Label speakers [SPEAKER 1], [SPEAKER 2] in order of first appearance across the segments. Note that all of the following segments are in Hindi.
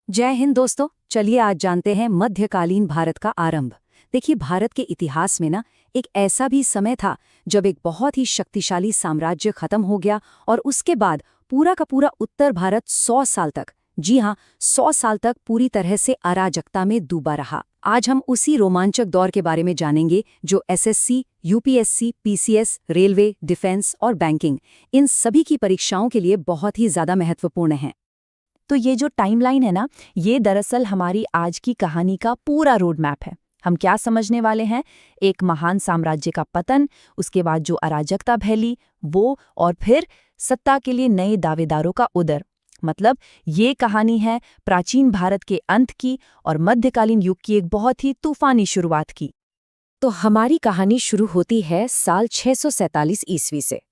[SPEAKER 1] जय हिंद दोस्तों। चलिए आज जानते हैं मध्यकालीन भारत का आरंभ। देखिए, भारत के इतिहास में ना एक ऐसा भी समय था जब एक बहुत ही शक्तिशाली साम्राज्य खत्म हो गया और उसके बाद पूरा का पूरा उत्तर भारत 100 साल तक, जी हाँ, 100 साल तक पूरी तरह से अराजकता में डूबा रहा। आज हम उसी रोमांचक दौर के बारे में जानेंगे जो SSC, UPSC, PCS, railway, defence और बैंकिंग, इन सभी की परीक्षाओं के लिए बहुत ही ज्यादा महत्वपूर्ण है।
[SPEAKER 2] तो ये जो टाइमलाइन है ना, ये दरअसल हमारी आज की कहानी का पूरा रोड मैप है। हम क्या समझने वाले हैं? एक महान साम्राज्य का पतन, उसके बाद जो अराजकता फैली वो, और फिर सत्ता के लिए नए दावेदारों का उदय। मतलब ये कहानी है प्राचीन भारत के अंत की और मध्यकालीन युग की एक बहुत ही तूफानी शुरुआत की।
[SPEAKER 1] तो हमारी कहानी शुरू होती है साल 647 ईस्वी से।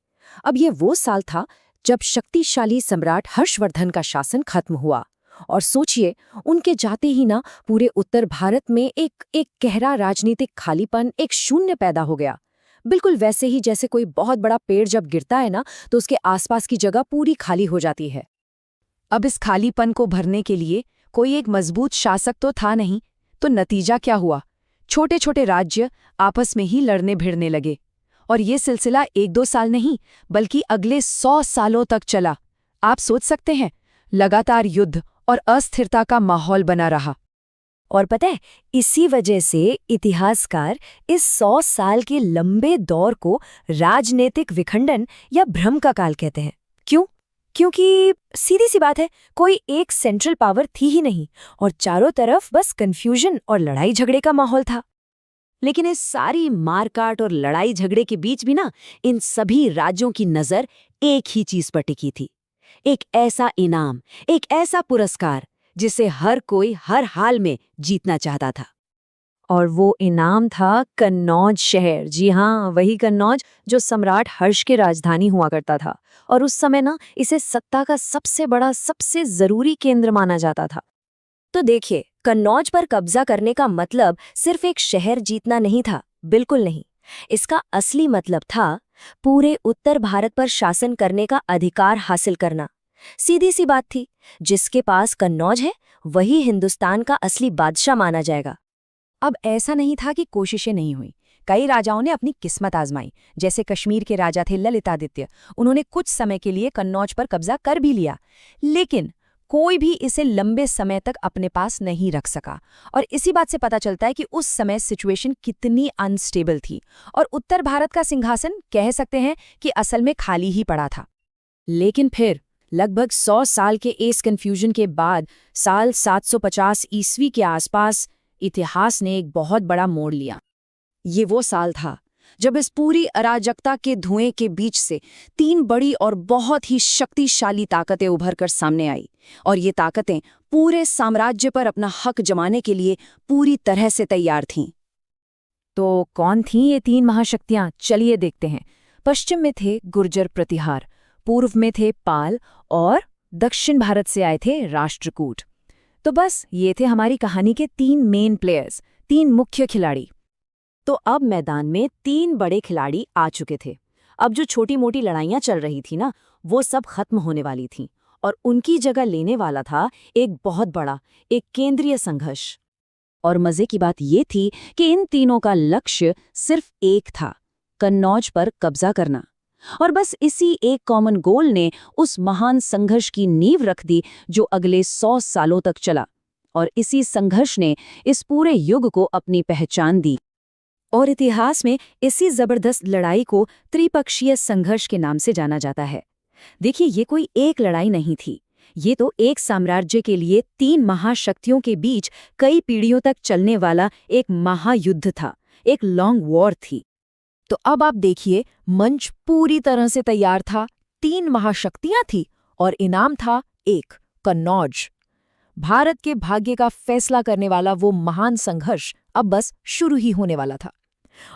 [SPEAKER 1] अब ये वो साल था जब शक्तिशाली सम्राट हर्षवर्धन का शासन खत्म हुआ। और सोचिए, उनके जाते ही ना पूरे उत्तर भारत में एक गहरा राजनीतिक खालीपन, एक शून्य पैदा हो गया। बिल्कुल वैसे ही जैसे कोई बहुत बड़ा पेड़ जब गिरता है ना, तो उसके आसपास की जगह पूरी खाली हो जाती है। अब इस खालीपन को भरने के लिए कोई एक मजबूत शासक तो था नहीं, तो नतीजा क्या हुआ? छोटे छोटे राज्य आपस में ही लड़ने भिड़ने लगे। और ये सिलसिला 1-2 साल नहीं, बल्कि अगले 100 सालों तक चला। आप सोच सकते हैं, लगातार युद्ध और अस्थिरता का माहौल बना रहा।
[SPEAKER 2] और पता है, इसी वजह से इतिहासकार इस 100 साल के लंबे दौर को राजनीतिक विखंडन या भ्रम का काल कहते हैं। क्यों? क्योंकि सीधी सी बात है, कोई एक सेंट्रल पावर थी ही नहीं और चारों तरफ बस कंफ्यूजन और लड़ाई झगड़े का माहौल था।
[SPEAKER 1] लेकिन इस सारी मारकाट और लड़ाई झगड़े के बीच भी ना, इन सभी राज्यों की नजर एक ही चीज पर टिकी थी। एक ऐसा इनाम, एक ऐसा पुरस्कार जिसे हर कोई हर हाल में जीतना चाहता था।
[SPEAKER 2] और वो इनाम था कन्नौज शहर। जी हाँ, वही कन्नौज जो सम्राट हर्ष की राजधानी हुआ करता था। और उस समय ना इसे सत्ता का सबसे बड़ा, सबसे जरूरी केंद्र माना जाता था। तो देखिए, कन्नौज पर कब्जा करने का मतलब सिर्फ एक शहर जीतना नहीं था, बिल्कुल नहीं। इसका असली मतलब था पूरे उत्तर भारत पर शासन करने का अधिकार हासिल करना। सीधी सी बात थी, जिसके पास कन्नौज है वही हिंदुस्तान का असली बादशाह माना जाएगा।
[SPEAKER 1] अब ऐसा नहीं था कि कोशिशें नहीं हुई। कई राजाओं ने अपनी किस्मत आजमाई। जैसे कश्मीर के राजा थे ललितादित्य, उन्होंने कुछ समय के लिए कन्नौज पर कब्जा कर भी लिया, लेकिन कोई भी इसे लंबे समय तक अपने पास नहीं रख सका। और इसी बात से पता चलता है कि उस समय सिचुएशन कितनी अनस्टेबल थी और उत्तर भारत का सिंहासन कह सकते हैं कि असल में खाली ही पड़ा था। लेकिन फिर लगभग 100 साल के इस कंफ्यूजन के बाद साल 750 ईस्वी के आसपास इतिहास ने एक बहुत बड़ा मोड़ लिया। ये वो साल था जब इस पूरी अराजकता के धुएं के बीच से 3 बड़ी और बहुत ही शक्तिशाली ताकतें उभर कर सामने आई। और ये ताकतें पूरे साम्राज्य पर अपना हक जमाने के लिए पूरी तरह से तैयार थीं।
[SPEAKER 2] तो कौन थीं ये 3 महाशक्तियां? चलिए देखते हैं। पश्चिम में थे गुर्जर प्रतिहार, पूर्व में थे पाल और दक्षिण भारत से आए थे राष्ट्रकूट। तो बस ये थे हमारी कहानी के 3 मेन प्लेयर्स, 3 मुख्य खिलाड़ी। तो अब मैदान में 3 बड़े खिलाड़ी आ चुके थे। अब जो छोटी मोटी लड़ाइयां चल रही थी ना, वो सब खत्म होने वाली थीं और उनकी जगह लेने वाला था एक बहुत बड़ा, एक केंद्रीय संघर्ष। और मजे की बात ये थी कि इन तीनों का लक्ष्य सिर्फ एक था, कन्नौज पर कब्जा करना। और बस इसी एक कॉमन गोल ने उस महान संघर्ष की नींव रख दी जो अगले 100 सालों तक चला। और इसी संघर्ष ने इस पूरे युग को अपनी पहचान दी। और इतिहास में इसी जबरदस्त लड़ाई को त्रिपक्षीय संघर्ष के नाम से जाना जाता है। देखिए, ये कोई एक लड़ाई नहीं थी, ये तो एक साम्राज्य के लिए 3 महाशक्तियों के बीच कई पीढ़ियों तक चलने वाला एक महायुद्ध था, एक लॉन्ग वॉर थी। तो अब आप देखिए, मंच पूरी तरह से तैयार था। 3 महाशक्तियां थी और इनाम था एक, कन्नौज। भारत के भाग्य का फैसला करने वाला वो महान संघर्ष अब बस शुरू ही होने वाला था।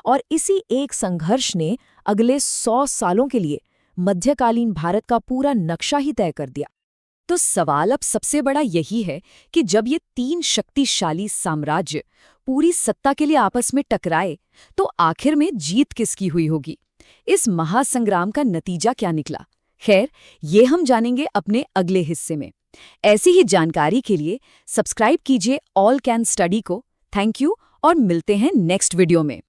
[SPEAKER 2] और इसी एक संघर्ष ने अगले 100 सालों के लिए मध्यकालीन भारत का पूरा नक्शा ही तय कर दिया। तो सवाल अब सबसे बड़ा यही है कि जब ये 3 शक्तिशाली साम्राज्य पूरी सत्ता के लिए आपस में टकराए, तो आखिर में जीत किसकी हुई होगी? इस महासंग्राम का नतीजा क्या निकला? खैर, ये हम जानेंगे अपने अगले हिस्से में। ऐसी ही जानकारी के लिए सब्सक्राइब कीजिए ऑल कैन स्टडी को। थैंक यू और मिलते हैं नेक्स्ट वीडियो में।